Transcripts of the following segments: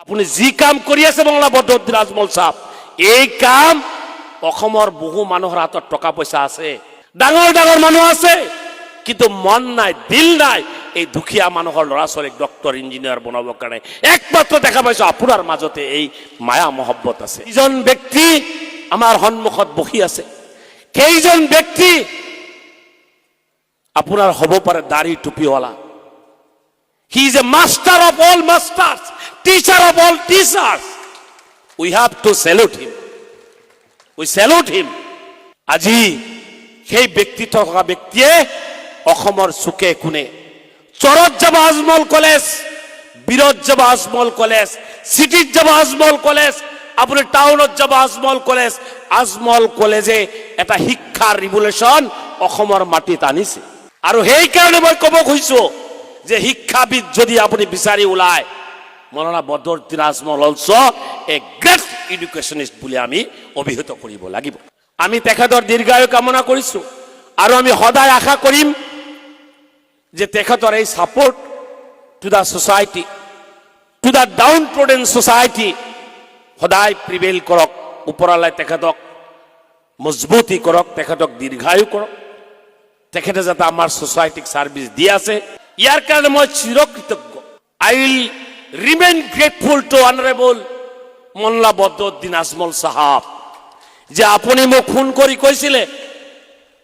আপুনি যি কাম কৰি আছে মৌলানা বদৰুদ্দিন আজমল সাহেব, এই কাম অসমৰ বহু মানুহৰ হাতত টকা পইচা আছে, ডাঙৰ ডাঙৰ মানুহ আছে, কিন্তু মন নাই, দিল নাই এই দুখীয়া মানুহৰ ল'ৰা ছোৱালীক ডক্টৰ ইঞ্জিনিয়াৰ বনাবৰ কাৰণে। একমাত্ৰ দেখা পাইছো আপোনাৰ মাজতে এই মায়া মহব্বত আছে। যিজন ব্যক্তি আমাৰ সন্মুখত বহি আছে, সেইজন ব্যক্তি আপোনাৰ হ'ব পাৰে দাড়ি টুপিৱালা। He is a master of all masters, teacher of all teachers. We have to salute him. We salute him. আজি সেই ব্যক্তি থকা ব্যক্তিয়ে অসমৰ চুকে কোণে চৰত যাব আজমল কলেজ, বীৰত যাব আজমল কলেজ, চিটিত যাব আজমল কলেজ, আপুনি টাউনত যাব আজমল কলেজ। আজমল কলেজে এটা শিক্ষাৰ ৰিভলিউচন অসমৰ মাটিত আনিছে। আৰু সেইকাৰণে মই ক'ব খুজিছো যে শিক্ষাবিদ যদি আপুনি বিচাৰি ওলায়, Maulana Badruddin Ajmal also a great educationist বুলি আমি অভিহিত কৰিব লাগিব। আমি তেখেতৰ দীৰ্ঘায়ু কামনা কৰিছো আৰু আমি সদায় আশা কৰিম যে তেখেতৰ এই support to the society, to the downtrodden society সদায় প্ৰিভেইল কৰক। ওপৰলৈ তেখেতক মজবুতি কৰক, তেখেতক দীৰ্ঘায়ু কৰক, তেখেতে যাতে আমাৰ সোসাইটিক সাৰ্ভিস দি আছে, ইয়াৰ কাৰণে মই চিৰকৃতজ্ঞ। I will remain grateful to honourable Maulana Badruddin Ajmal Sahab যে আপুনি মোক ফোন কৰি কৈছিলে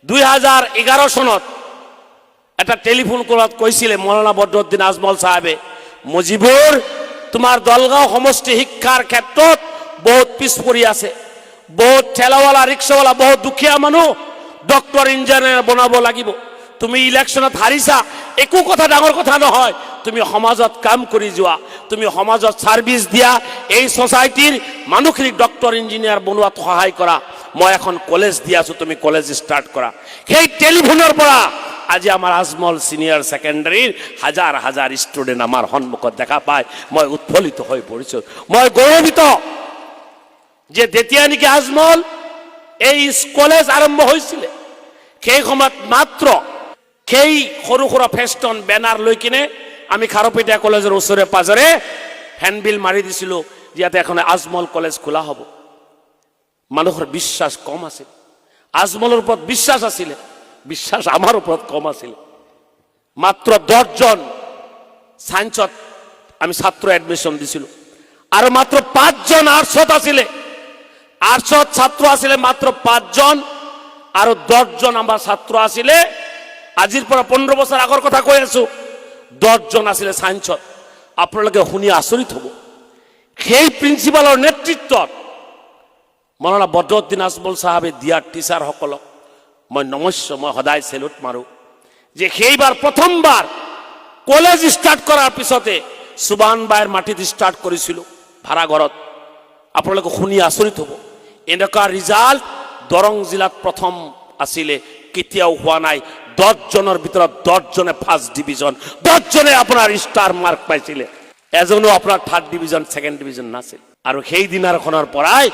2011 চনত এটা টেলিফোন কলত কৈছিলে মৌলানা বদৰুদ্দিন আজমল সাহেবে, মুজিবুৰ তোমাৰ দলগাঁও সমষ্টি শিক্ষাৰ ক্ষেত্ৰত বহুত পিছ পৰি আছে, বহুত ঠেলাৱালা ৰিক্সাৱালা, বহুত দুখীয়া মানুহ ডক্টৰ ইঞ্জিনিয়াৰ বনাব লাগিব। তুমি ইলেকশ্যনত হাৰিছা, একো কথা ডাঙৰ কথা নহয়, তুমি সমাজত কাম কৰি যোৱা, তুমি সমাজত সাৰ্ভিস দিয়া, এই সোসাইটিৰ মানুহখিনিক ডক্টৰ ইঞ্জিনিয়াৰ বনোৱাত সহায় কৰা। মই এখন কলেজ দি আছো, তুমি কলেজ ষ্টাৰ্ট কৰা। সেই টেলিফোনৰ পৰা আজি আমাৰ আজমল সিনিয়ৰ সেকেন্ডাৰীৰ হাজাৰ হাজাৰ ষ্টুডেণ্ট আমাৰ সন্মুখত দেখা পায়। মই উৎফুল্লিত হৈ পৰিছো, মই গৌৰৱিত যে যেতিয়া নেকি আজমল এই কলেজ আৰম্ভ হৈছিলে, সেই সময়ত মাত্ৰ সেই সৰু সৰু ফেষ্টন বেনাৰ লৈ কিনে আমি খাৰপেটীয়া কলেজৰ ওচৰে পাজৰে হেণ্ডবিল মাৰি দিছিলো যে ইয়াতে এখন আজমল কলেজ খোলা হ'ব। মানুহৰ বিশ্বাস কম আছিল, আজমলৰ ওপৰত বিশ্বাস আছিলে, বিশ্বাস আমাৰ ওপৰত কম আছিলে। মাত্ৰ 10 জন সায়েন্সত আমি ছাত্ৰ এডমিশ্যন দিছিলো আৰু মাত্ৰ 5 জন আৰ্টছত আছিলে, আৰ্টছত ছাত্ৰ আছিলে মাত্ৰ 5 জন আৰু 10 জন আমাৰ ছাত্ৰ আছিলে। আজিৰ পৰা 15 বছৰ আগৰ কথা কৈ আছো, 10 জন আছিলে সায়েন্সত। আপোনালোকে শুনি আচৰিত হ'ব, সেই প্ৰিন্সিপালৰ নেতৃত্বত মৌলানা বদৰুদ্দিন আজমল সাহেবে দিয়া টিচাৰসকলক মই নমস্য, মই সদায় সেলুট মাৰো যে সেইবাৰ প্ৰথমবাৰ কলেজ ষ্টাৰ্ট কৰাৰ পিছতে সুবান বাইৰ মাটিত ষ্টাৰ্ট কৰিছিলো ভাড়াঘৰত। আপোনালোকে শুনি আচৰিত হ'ব, এনেকুৱা ৰিজাল্ট দৰং জিলাত প্ৰথম আছিলে, কেতিয়াও হোৱা নাই। 10 জনৰ ভিতৰত 10 জনে ফাৰ্ষ্ট ডিভিজন, 10 জনে আপোনাৰ ষ্টাৰ মাৰ্ক পাইছিলে, এজনো আপোনাৰ থাৰ্ড ডিভিজন সেকেন্ড ডিভিজন নাছিল। আৰু সেই দিনাৰখনৰ পৰাই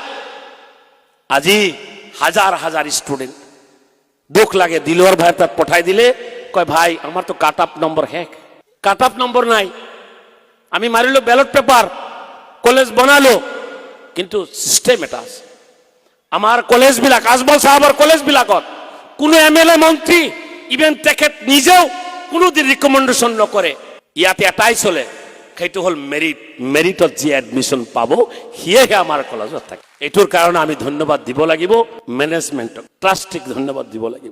আজি হাজাৰ হাজাৰ ষ্টুডেণ্ট। দুখ লাগে, দিলৱাৰ ভাই তাত পঠাই দিলে, কয় ভাই আমাৰ তো কাট আপ নম্বৰ শেষ, কাট আপ নম্বৰ নাই। আমি মাৰিলো ব্যালট পেপাৰ, কলেজ বনালো, কিন্তু সিস্টেম এটা আছে। আমাৰ কলেজবিলাক, আজমল সাহেবৰ কলেজবিলাকত কোনো MLA মন্ত্ৰী, ইভেন তেখেত নিজেও কোনোদিন ৰিকমেণ্ডেশ্যন নকৰে। ইয়াতে এটাই চলে, সেইটো হ'ল মেৰিট। মেৰিটত যি এডমিশ্যন পাব সিয়েহে আমাৰ কলেজত থাকে। এইটোৰ কাৰণে আমি ধন্যবাদ দিব লাগিব মেনেজমেণ্টক, ট্ৰাষ্টিক ধন্যবাদ দিব লাগিব।